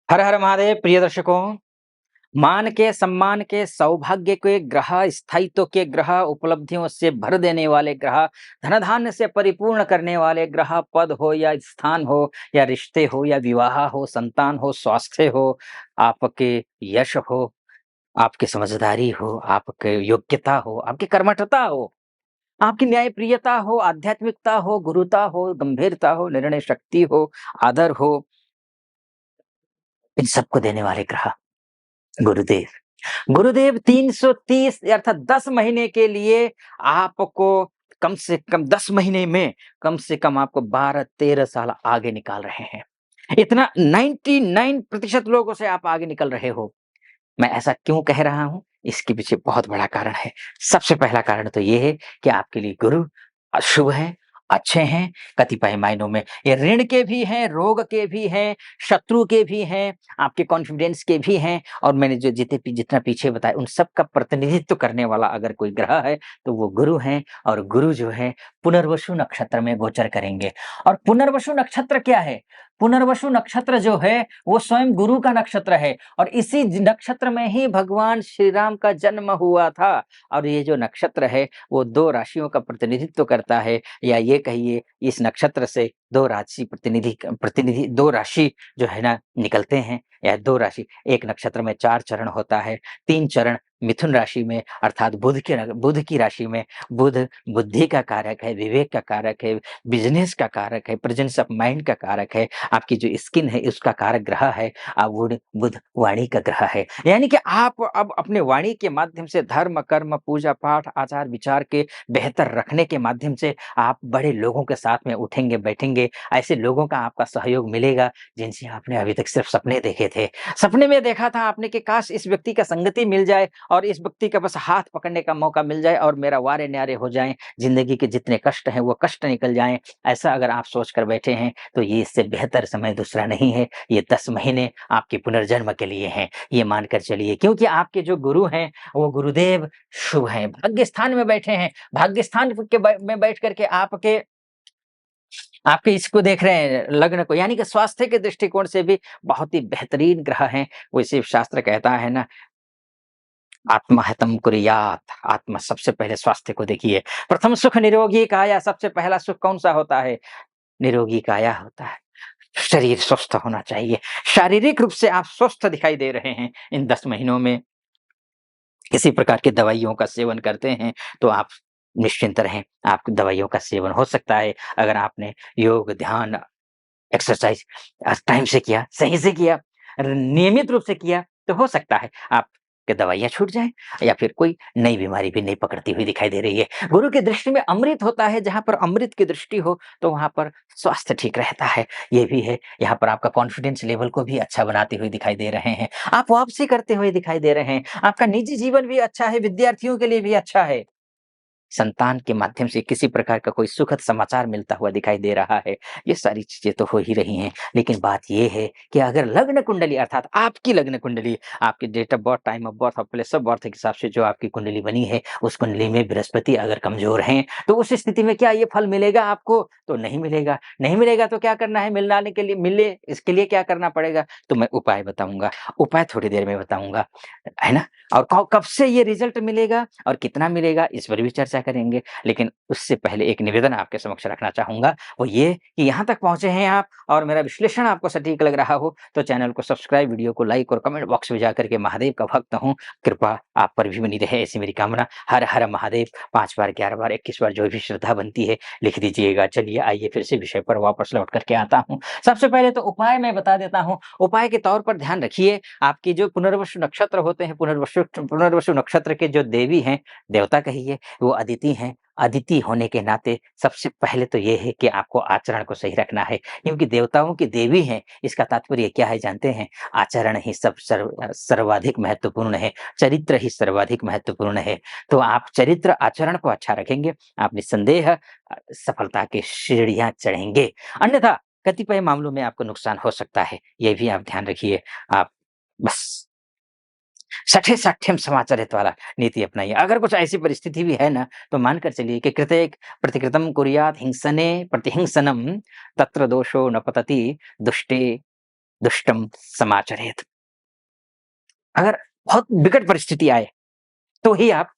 हर हर महादेव प्रिय दर्शकों, मान के सम्मान के सौभाग्य के ग्रह, स्थायित्व के ग्रह, उपलब्धियों से भर देने वाले ग्रह, धन धान्य से परिपूर्ण करने वाले ग्रह, पद हो या स्थान हो या रिश्ते हो या विवाह हो, संतान हो, स्वास्थ्य हो, आपके यश हो, आपकी समझदारी हो, आपके योग्यता हो, आपकी कर्मठता हो, आपकी न्यायप्रियता हो, आध्यात्मिकता हो, गुरुता हो, गंभीरता हो, निर्णय शक्ति हो, आदर हो, इन सबको देने वाले ग्रह गुरुदेव। गुरुदेव 330 अर्थात 10 महीने के लिए आपको कम से कम 10 महीने में कम से कम आपको 12-13 साल आगे निकाल रहे हैं। इतना 99% लोगों से आप आगे निकल रहे हो। मैं ऐसा क्यों कह रहा हूँ? इसके पीछे बहुत बड़ा कारण है। सबसे पहला कारण तो ये है कि आपके लिए गुरु शुभ हैं, अच्छे हैं, कतिपय मायनों में ये ऋण के भी हैं, रोग के भी हैं, शत्रु के भी हैं, आपके कॉन्फिडेंस के भी हैं और मैंने जो जितना पीछे बताया उन सब का प्रतिनिधित्व करने वाला अगर कोई ग्रह है, तो वो गुरु हैं और गुरु जो है पुनर्वसु नक्षत्र में गोचर करेंगे। और पुनर्वसु नक्षत्र क्या है? पुनर्वसु नक्षत्र जो है, वो स्वयं गुरु का नक्षत्र है और इसी नक्षत्र में ही भगवान श्री राम का जन्म हुआ था। और ये जो नक्षत्र है, वो 2 राशियों का प्रतिनिधित्व करता है या ये कहिए इस नक्षत्र से 2 राशि प्रतिनिधि 2 राशि जो है ना निकलते हैं या 2 राशि, एक नक्षत्र में 4 चरण होता है, 3 चरण मिथुन राशि में अर्थात बुध की राशि में। बुध बुद्धि का कारक है, विवेक का कारक है, बिज़नेस का कारक है, प्रेजेंस ऑफ माइंड का कारक है, आपकी जो स्किन है उसका कारक ग्रह है, बुध बुध वाणी का ग्रह है। यानी कि आप अब अपने वाणी के माध्यम से धर्म, कर्म, पूजा पाठ, आचार विचार के बेहतर रखने के माध्यम से आप बड़े लोगों के साथ में उठेंगे, बैठेंगे, ऐसे लोगों का आपका सहयोग मिलेगा जिनसे आपने अभी तक सिर्फ सपने देखे थे। सपने में देखा था आपने कि काश इस व्यक्ति का संगति मिल जाए और इस व्यक्ति का बस हाथ पकड़ने का मौका मिल जाए और मेरा वारे-न्यारे हो जाएँ, ज़िंदगी के जितने कष्ट हैं वो कष्ट निकल जाएँ। ऐसा अगर आप सोच कर बैठे हैं, तो ये इससे बेहतर समय दूसरा नहीं है। ये 10 महीने आपके पुनर्जन्म के लिए हैं, ये मानकर चलिए क्योंकि आपके जो गुरु हैं, वो गुरुदेव शुभ हैं, भाग्य स्थान में बैठे हैं। भाग्य स्थान के में बैठ कर के आपके इसको देख रहे हैं लग्न को, यानी कि स्वास्थ्य के दृष्टिकोण से भी बहुत ही बेहतरीन ग्रह हैं। वैसे शास्त्र कहता है ना, आत्महतम कुर्यात, आत्मा सबसे पहले स्वास्थ्य को देखिए। प्रथम सुख निरोगी काया, सबसे पहला सुख कौन-सा होता है? निरोगी काया होता है। शरीर स्वस्थ होना चाहिए। शारीरिक रूप से आप स्वस्थ दिखाई दे रहे हैं इन 10 महीनों में। किसी प्रकार की दवाइयों का सेवन करते हैं, तो आप निश्चिंत रहें, आपकी दवाइयों का सेवन हो सकता है। अगर आपने योग, ध्यान, एक्सरसाइज़ टाइम से किया, सही से किया, नियमित रूप से किया, तो हो सकता है आपकी दवाइयाँ छूट जाएँ या फिर कोई नई बीमारी भी नहीं पकड़ती हुई दिखाई दे रही है। गुरु की दृष्टि में अमृत होता है, जहाँ पर अमृत की दृष्टि हो, तो वहाँ पर स्वास्थ्य ठीक रहता है। ये भी है, यहाँ पर आपका कॉन्फिडेंस लेवल को भी अच्छा बनाते हुए दिखाई दे रहे हैं। आप वापसी करते हुए दिखाई दे रहे हैं। आपका निजी जीवन भी अच्छा है, विद्यार्थियों के लिए भी अच्छा है। संतान के माध्यम से किसी प्रकार का कोई सुखद समाचार मिलता हुआ दिखाई दे रहा है। ये सारी चीज़ें तो हो ही रही हैं, लेकिन बात ये है कि अगर लग्न कुंडली अर्थात आपकी लग्न कुंडली, आपकी date of birth, time of birth और प्लेस ऑफ बर्थ के हिसाब से जो आपकी कुंडली बनी है, उस कुंडली में बृहस्पति अगर कमज़ोर हैं, तो उस स्थिति में क्या ये फल मिलेगा आपको? तो नहीं मिलेगा। नहीं मिलेगा तो क्या करना है मिलाने के लिए मिले इसके लिए क्या करना पड़ेगा? तो मैं उपाय बताऊँगा। उपाय थोड़ी देर में बताऊँगा, है ना? और कब से ये रिज़ल्ट मिलेगा और कितना मिलेगा इस पर भी चर्चा करेंगे। लेकिन उससे पहले एक निवेदन आपके समक्ष रखना चाहूँगा, वो ये कि यहाँ तक पहुँचे हैं आप और मेरा विश्लेषण आपको सटीक लग रहा हो, तो चैनल को सब्सक्राइब, वीडियो को लाइक और कमेंट बॉक्स में जाकर के महादेव का भक्त हूँ, कृपा आप पर भी बनी रहे ऐसी मेरी कामना। हर हर महादेव 5 बार, 11 बार, 21 बार जो भी श्रद्धा बनती है लिख दीजिएगा। चलिए आइए फिर से विषय पर वापस लौट कर के आता हूँ। सबसे पहले तो उपाय मैं बता देता हूँ। उपाय के तौर पर ध्यान रखिए, आपकी जो पुनर्वसु नक्षत्र होते हैं, पुनर्वसु नक्षत्र के जो देवी हैं, देवता कहिए, वो अदिति हैं। अदिति होने के नाते सबसे पहले तो ये है कि आपको आचरण को सही रखना है, क्योंकि देवताओं की देवी हैं, इसका तात्पर्य क्या है जानते हैं? आचरण ही सर्वाधिक महत्वपूर्ण है, चरित्र ही सर्वाधिक महत्वपूर्ण है। तो आप चरित्र आचरण को अच्छा रखेंगे, आप निस्संदेह सफलता की सीढ़ियाँ चढ़ेंगे। अन्यथा कतिपय मामलों में आपको नुकसान हो सकता है, ये भी आप ध्यान रखिए। आप बस सठे साठ्यम समाचरित वाला नीति अपनाइए। अगर कुछ ऐसी परिस्थिति भी है ना, तो मानकर चलिए कि कृतेक प्रतिकृतं कुर्यात् हिंसने प्रतिहिंसनम तत्र दोषो न पतति दुष्टे दुष्टम समाचरेत। अगर बहुत विकट परिस्थिति आए, तो ही आप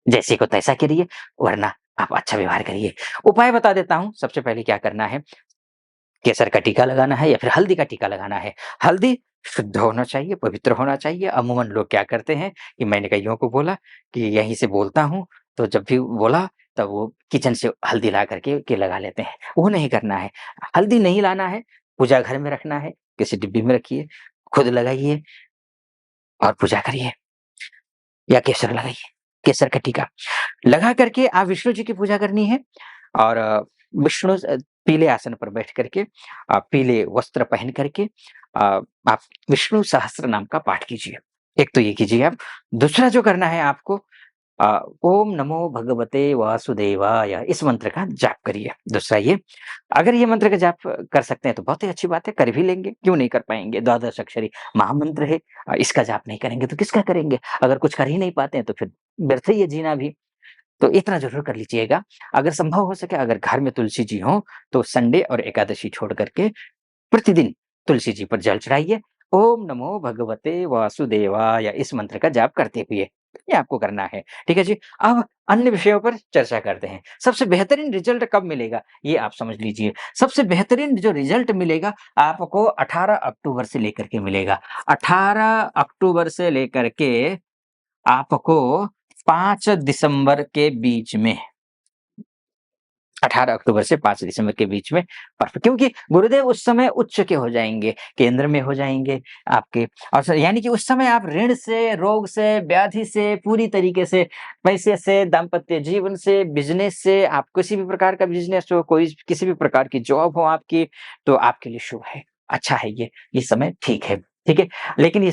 जैसे को तैसा करिए, वरना आप अच्छा व्यवहार करिए। उपाय बता देता हूँ, सबसे पहले क्या करना है, केसर का टीका लगाना है या फिर हल्दी का टीका लगाना है। हल्दी शुद्ध होना चाहिए, पवित्र होना चाहिए। अमूमन लोग क्या करते हैं कि मैंने कइयों को बोला कि यहीं से बोलता हूँ, तो जब भी बोला तब वो किचन से हल्दी ला करके के लगा लेते हैं। वो नहीं करना है। हल्दी नहीं लाना है, पूजा घर में रखना है, किसी डिब्बी में रखिए, खुद लगाइए और पूजा करिए या केसर लगाइए, केसर का टीका। लगा करके आप विष्णु जी की पूजा करनी है और विष्णु पीले आसन पर बैठ करके पीले वस्त्र पहन करके आप विष्णु सहस्त्र नाम का पाठ कीजिए। एक तो ये कीजिए आप। दूसरा जो करना है आपको अ, ओम नमो भगवते वासुदेवाय इस मंत्र का जाप करिए। दूसरा ये, अगर ये मंत्र का जाप कर सकते हैं तो बहुत ही अच्छी बात है, कर भी लेंगे, क्यों नहीं कर पाएँगे? द्वादश अक्षरी महामंत्र है। इसका जाप नहीं करेंगे तो किसका करेंगे? अगर कुछ कर ही नहीं पाते हैं तो फिर व्यर्थ ही है जीना भी। तो इतना ज़रूर कर लीजिएगा। अगर संभव हो सके, अगर घर में तुलसी जी हों, तो संडे और एकादशी छोड़ कर के प्रतिदिन तुलसी जी पर जल चढ़ाइए। ओम नमो भगवते वासुदेवाय इस मंत्र का जाप करते हुए। ये आपको करना है। ठीक है जी? अब अन्य विषयों पर चर्चा करते हैं। सबसे बेहतरीन रिज़ल्ट कब मिलेगा? ये आप समझ लीजिए। सबसे बेहतरीन जो रिज़ल्ट मिलेगा, आपको 18 अक्टूबर से लेकर के मिलेगा। 18 अक्टूबर से लेकर के आपको 5 दिसंबर के बीच में, 18 अक्टूबर से 5 दिसंबर के बीच में परफेक्ट, क्योंकि गुरुदेव उस समय उच्च के हो जाएँगे, केंद्र में हो जाएँगे आपके, और यानी कि उस समय आप ऋण से, रोग से, व्याधि से, पूरी तरीके से, पैसे से, दाम्पत्य जीवन से, बिज़नेस से, आप किसी भी प्रकार का बिज़नेस हो, कोई किसी भी प्रकार की जॉब हो आपकी, तो आपके लिए शुभ है, अच्छा है ये समय ठीक है। ठीक है? लेकिन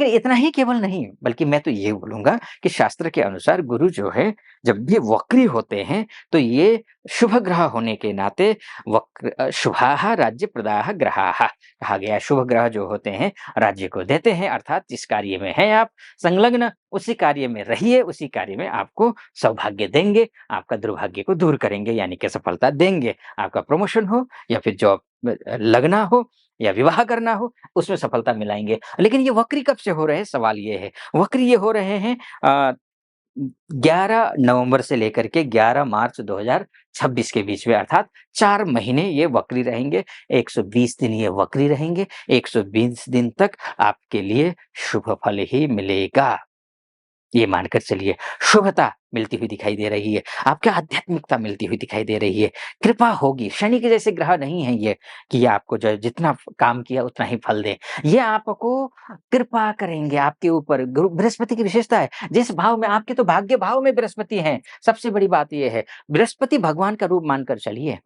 इतना ही केवल नहीं, बल्कि मैं तो ये बोलूँगा कि शास्त्र के अनुसार गुरु जो है, जब भी वक्री होते हैं, तो ये शुभ ग्रह होने के नाते शुभाः राज्य प्रदाः ग्रहाः कहा गया है। शुभ ग्रह जो होते हैं राज्य को देते हैं, अर्थात जिस कार्य में हैं आप संलग्न, उसी कार्य में रहिए, उसी कार्य में आपको सौभाग्य देंगे, आपका दुर्भाग्य को दूर करेंगे, यानी कि सफलता देंगे। आपका प्रमोशन हो या फिर जॉब लगना हो या विवाह करना हो, उसमें सफलता मिलाएँगे। लेकिन ये वक्री कब से हो रहे हैं? सवाल ये है। वक्री ये हो रहे हैं 11 नवंबर से लेकर के 11 मार्च 2026 के बीच में, अर्थात 4 महीने ये वक्री रहेंगे, 120 दिन ये वक्री रहेंगे, 120 दिन तक आपके लिए शुभ फल ही मिलेगा। ये मानकर चलिए, शुभता मिलती हुई दिखाई दे रही है, आपको आध्यात्मिकता मिलती हुई दिखाई दे रही है, कृपा होगी। शनि के जैसे ग्रह नहीं है ये कि ये आपको जो जितना काम किया उतना ही फल दें। ये आपको कृपा करेंगे आपके ऊपर। गुरु बृहस्पति की विशेषता है, जिस भाव में आपके तो भाग्य भाव में बृहस्पति हैं, सबसे बड़ी बात ये है। बृहस्पति भगवान का रूप मानकर चलिए।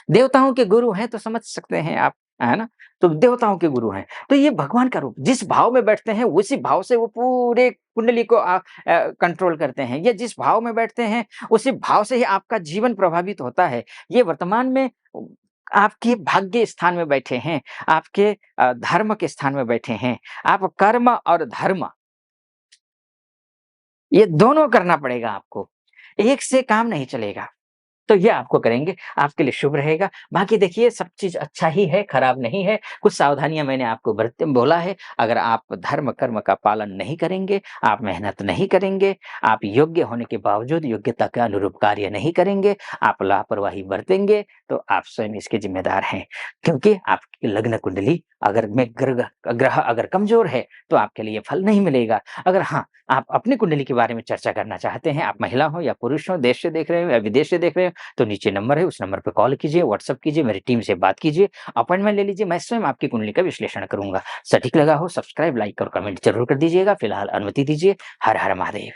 देवताओं के गुरु हैं तो समझ सकते हैं आप, है ना? तो देवताओं के गुरु हैं, तो ये भगवान का रूप, जिस भाव में बैठते हैं उसी भाव से वो पूरे कुंडली को कंट्रोल करते हैं। ये जिस भाव में बैठते हैं, उसी भाव से ही आपका जीवन प्रभावित होता है। ये वर्तमान में आपके भाग्य स्थान में बैठे हैं, आपके धर्म के स्थान में बैठे हैं। आप कर्म और धर्म ये दोनों करना पड़ेगा आपको, एक से काम नहीं चलेगा। तो ये आपको करेंगे, आपके लिए शुभ रहेगा। बाकी देखिए सब चीज़ अच्छा ही है, खराब नहीं है। कुछ सावधानियाँ मैंने आपको बरते बोला है, अगर आप धर्म कर्म का पालन नहीं करेंगे, आप मेहनत नहीं करेंगे, आप योग्य होने के बावजूद योग्यता के अनुरूप कार्य नहीं करेंगे, आप लापरवाही बरतेंगे, तो आप स्वयं इसके ज़िम्मेदार हैं। क्योंकि आपकी लग्न कुंडली अगर में ग्रह अगर कमज़ोर है, तो आपके लिए फल नहीं मिलेगा। अगर हाँ, आप अपनी कुंडली के बारे में चर्चा करना चाहते हैं, आप महिला हो या पुरुष हो, देश से देख रहे हो या विदेश से देख रहे हो, तो नीचे नंबर है, उस नंबर पे कॉल कीजिए, व्हाट्सएप कीजिए, मेरी टीम से बात कीजिए, अपॉइंटमेंट ले लीजिए, मैं स्वयं आपकी कुंडली का विश्लेषण करूँगा। सटीक लगा हो, सब्सक्राइब, लाइक और कमेंट ज़रूर कर दीजिएगा। फिलहाल अनुमति दीजिए। हर हर महादेव।